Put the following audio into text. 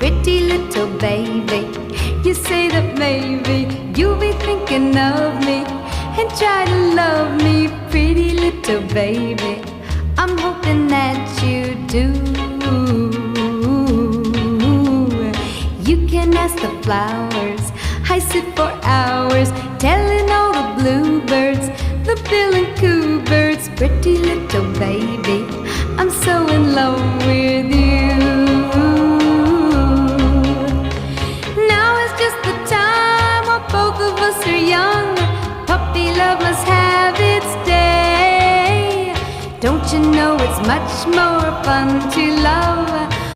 pretty little baby. You say that maybe you'll be thinking of me and try to love me, pretty little baby. I'm hoping that you do. You can ask the flowers, I sit for hours telling all the bluebirds, the bill and coo birds, pretty little baby, I'm so in love with you. Now is just the time while both of us are young. Puppy love must have its day. Don't you know it's much more fun to love